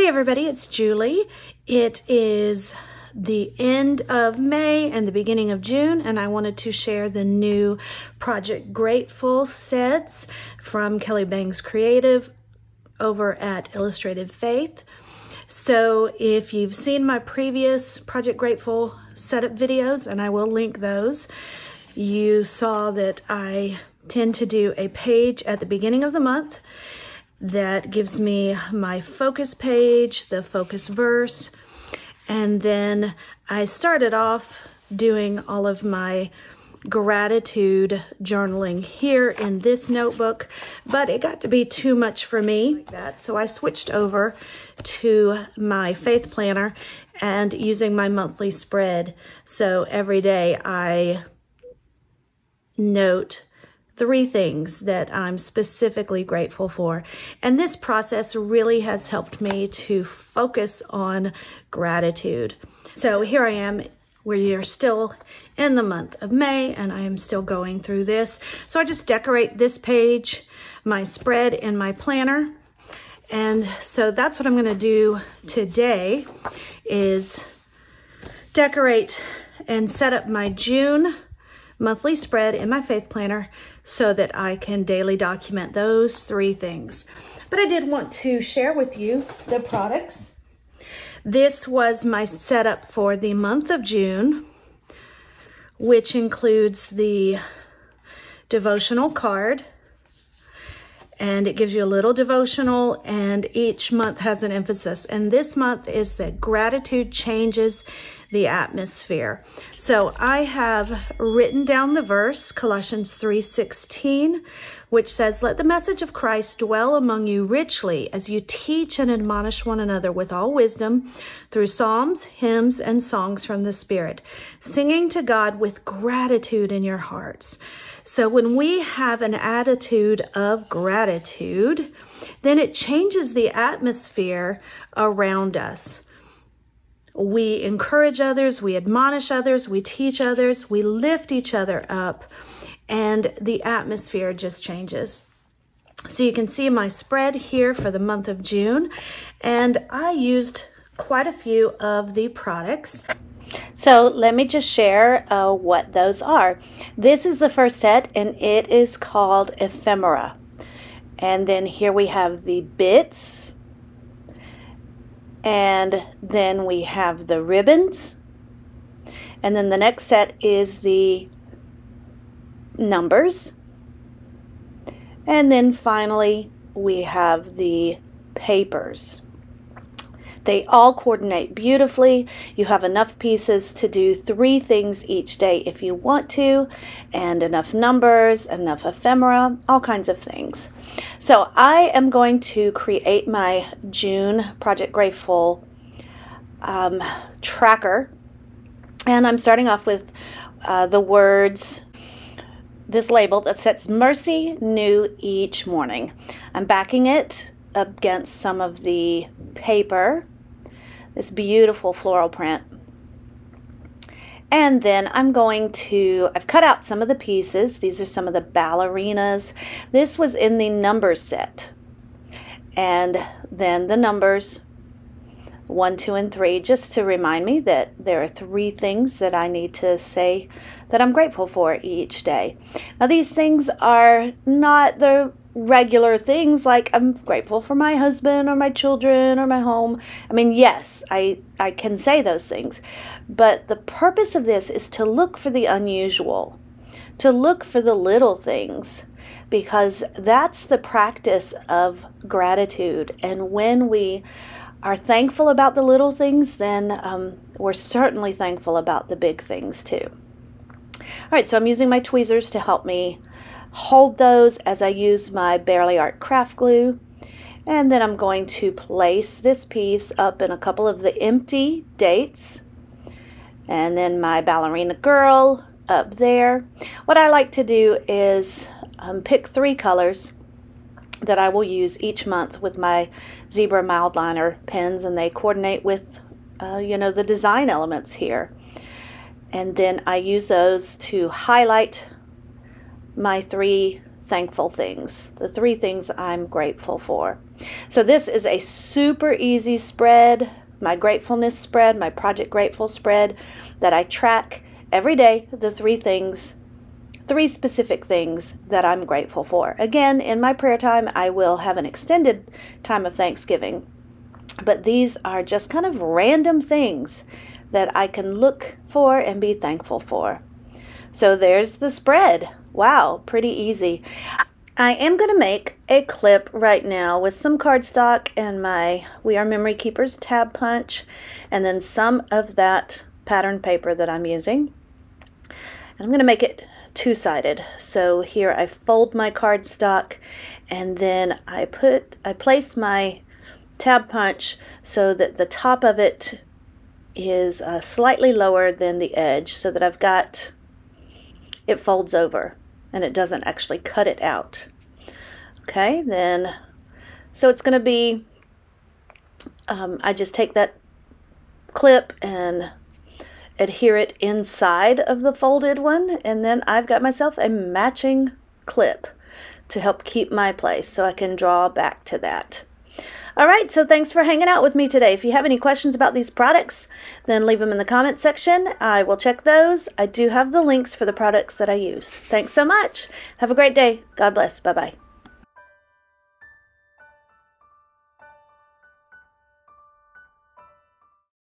Hey everybody, it's Julie. It is the end of May and the beginning of June, and I wanted to share the new Project Gr8tful sets from Kelly Bangs Creative over at Illustrated Faith. So if you've seen my previous Project Gr8tful setup videos, and I will link those, you saw that I tend to do a page at the beginning of the month that gives me my focus page, the focus verse, and then I started off doing all of my gratitude journaling here in this notebook, but it got to be too much for me, so I switched over to my faith planner and using my monthly spread. So every day I note 3 things that I'm specifically grateful for. And this process really has helped me to focus on gratitude. So here I am, we are still in the month of May, and I am still going through this. So I just decorate this page, my spread, and my planner. And so that's what I'm going to do today, is decorate and set up my June monthly spread in my faith planner so that I can daily document those 3 things. But I did want to share with you the products. This was my setup for the month of June, which includes the devotional card, and it gives you a little devotional, and each month has an emphasis. And this month is that gratitude changes the atmosphere. So I have written down the verse, Colossians 3:16, which says, "Let the message of Christ dwell among you richly as you teach and admonish one another with all wisdom through psalms, hymns, and songs from the Spirit, singing to God with gratitude in your hearts." So when we have an attitude of gratitude, then it changes the atmosphere around us. We encourage others, we admonish others, we teach others, we lift each other up, and the atmosphere just changes. So you can see my spread here for the month of June, and I used quite a few of the products. So let me just share what those are. This is the first set, and it is called Ephemera. And then here we have the bits, and then we have the ribbons, and then the next set is the numbers, and then finally we have the papers. They all coordinate beautifully. You have enough pieces to do 3 things each day if you want to, and enough numbers, enough ephemera, all kinds of things. So I am going to create my June Project Gr8tful tracker, and I'm starting off with the words, this label that says "Mercy New Each Morning." I'm backing it against some of the paper, this beautiful floral print. And then I've cut out some of the pieces. These are some of the ballerinas. This was in the number set. And then the numbers 1, 2, and 3, just to remind me that there are 3 things that I need to say that I'm grateful for each day. Now these things are not the regular things like I'm grateful for my husband or my children or my home. I mean, yes, I can say those things, but the purpose of this is to look for the unusual, to look for the little things, because that's the practice of gratitude. And when we are thankful about the little things, then we're certainly thankful about the big things too. All right, so I'm using my tweezers to help me hold those as I use my Barely Art craft glue. And then I'm going to place this piece up in a couple of the empty dates, and then my ballerina girl up there. What I like to do is pick 3 colors that I will use each month with my zebra mild liner pens, and they coordinate with the design elements here. And then I use those to highlight my 3 thankful things, the 3 things I'm grateful for. So this is a super easy spread, my gratefulness spread, my Project Grateful spread that I track every day, the 3 specific things that I'm grateful for. Again, in my prayer time, I will have an extended time of Thanksgiving, but these are just kind of random things that I can look for and be thankful for. So there's the spread. Wow, pretty easy. I am going to make a clip right now with some cardstock and my We Are Memory Keepers tab punch, and then some of that pattern paper that I'm using. And I'm going to make it 2-sided. So here I fold my cardstock, and then I place my tab punch so that the top of it is slightly lower than the edge, so that it folds over and it doesn't actually cut it out. Okay, then, so it's going to be, I just take that clip and adhere it inside of the folded one, and then I've got myself a matching clip to help keep my place so I can draw back to that. All right, so thanks for hanging out with me today. If you have any questions about these products, then leave them in the comment section. I will check those. I do have the links for the products that I use. Thanks so much. Have a great day. God bless. Bye-bye.